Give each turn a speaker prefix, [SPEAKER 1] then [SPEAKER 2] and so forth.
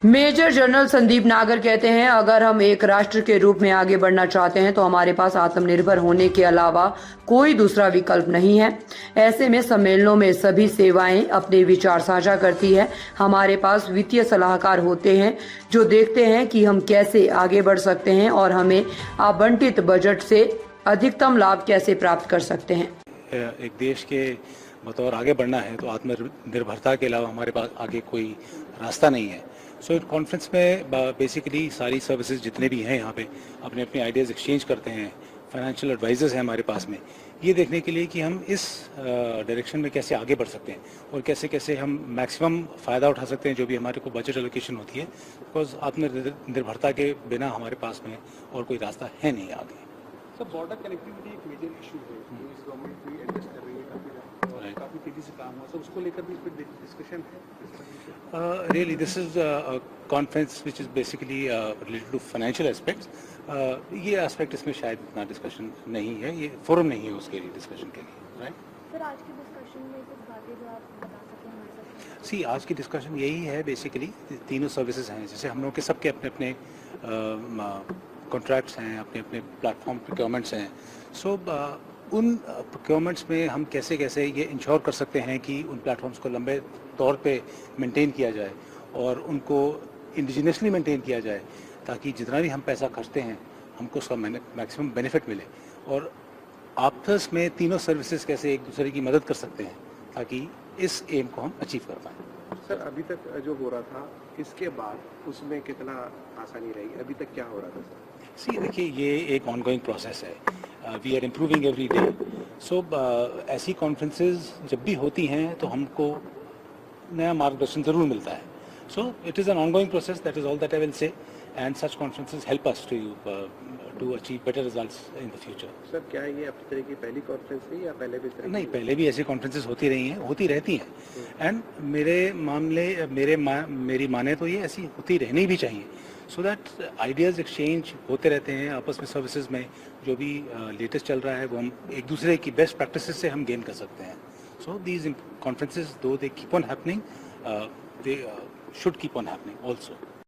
[SPEAKER 1] Major general Sandeep नागर कहते हैं, अगर हम एक राष्ट्र के रूप में आगे बढ़ना चाहते हैं तो हमारे पास आत्मनिर्भर होने के अलावा कोई दूसरा विकल्प नहीं है। ऐसे में सम्मेलनों में सभी सेवाएं अपने विचार साझा करती है। हमारे पास वित्तीय सलाहकार होते हैं जो देखते हैं कि हम कैसे आगे बढ़ सकते हैं और हमें आवंटित बजट से अधिकतम लाभ कैसे प्राप्त कर सकते हैं।
[SPEAKER 2] एक देश के बतौर आगे बढ़ना है तो आत्मनिर्भरता के अलावा हमारे पास आगे कोई रास्ता नहीं है। सो इस कॉन्फ्रेंस में बेसिकली सारी सर्विसेज जितने भी हैं यहाँ पे अपने अपने आइडियाज़ एक्सचेंज करते हैं। फाइनेंशियल एडवाइजर्स हैं हमारे पास में, ये देखने के लिए कि हम इस डायरेक्शन में कैसे आगे बढ़ सकते हैं और कैसे कैसे हम मैक्सिमम फ़ायदा उठा सकते हैं जो भी हमारे को बजट एलोकेशन होती है। बिकॉज आत्मनिर्भरता के बिना हमारे पास में और कोई रास्ता है नहीं आगे।
[SPEAKER 3] सर, बॉर्डर कनेक्टिविटी एक मेजर इशू है जो इस गवर्नमेंट भी एड्रेस कर रही है, काफ़ी तेज़ी से काम हुआ, सर उसको लेकर भी फिर डिस्कशन है।
[SPEAKER 2] Really, this is a conference which is basically related to financial aspects. ये एस्पेक्ट इसमें शायद इतना डिस्कशन नहीं है, ये फोरम नहीं है उसके लिए डिस्कशन के लिए, राइट?
[SPEAKER 4] सर, आज की डिस्कशन में कुछ बातें जो आप बता सकें हमारे साथ?
[SPEAKER 2] सी, आज की डिस्कशन यही है बेसिकली, तीनों सर्विसेज हैं जैसे हम लोग के सबके अपने अपने कॉन्ट्रैक्ट्स हैं, अपने अपने प्लेटफॉर्म प्रोक्योरमेंट्स हैं। सो उन प्रोक्योरमेंट्स में हम कैसे कैसे ये इंश्योर कर सकते हैं कि उन प्लेटफॉर्म्स को लंबे तौर पे मेंटेन किया जाए और उनको इंडिजिनसली मेंटेन किया जाए ताकि जितना भी हम पैसा खर्चते हैं हमको उसका मैक्सिमम बेनिफिट मिले, और आपस में तीनों सर्विसेज कैसे एक दूसरे की मदद कर सकते हैं ताकि इस एम को हम अचीव कर पाएँ।
[SPEAKER 3] सर, अभी तक जो हो रहा था इसके बाद उसमें कितना आसानी रही, अभी तक क्या हो रहा था सर?
[SPEAKER 2] सी, देखिए ये एक ऑनगोइंग प्रोसेस है, we are improving every day. So ऐसी कॉन्फ्रेंसेज जब भी होती हैं तो हमको नया मार्गदर्शन ज़रूर मिलता है। So it is an ongoing process, that is all that I will say, and such conferences help us to achieve better results in the future.
[SPEAKER 3] Sir, क्या ये अपनी तरह की पहली कॉन्फ्रेंस थी या पहले भी
[SPEAKER 2] नहीं, पहले भी ऐसी कॉन्फ्रेंसेज होती रही हैं, होती रहती हैं, एंड मेरी माने तो ये ऐसी होती रहनी भी चाहिए, सो दैट आइडियाज़ एक्सचेंज होते रहते हैं आपस में। सर्विसेज में जो भी लेटेस्ट चल रहा है वो हम एक दूसरे की बेस्ट प्रैक्टिसेस से हम गेन कर सकते हैं। सो दीज कॉन्फ्रेंसेज दो they keep on happening, they should keep on happening also.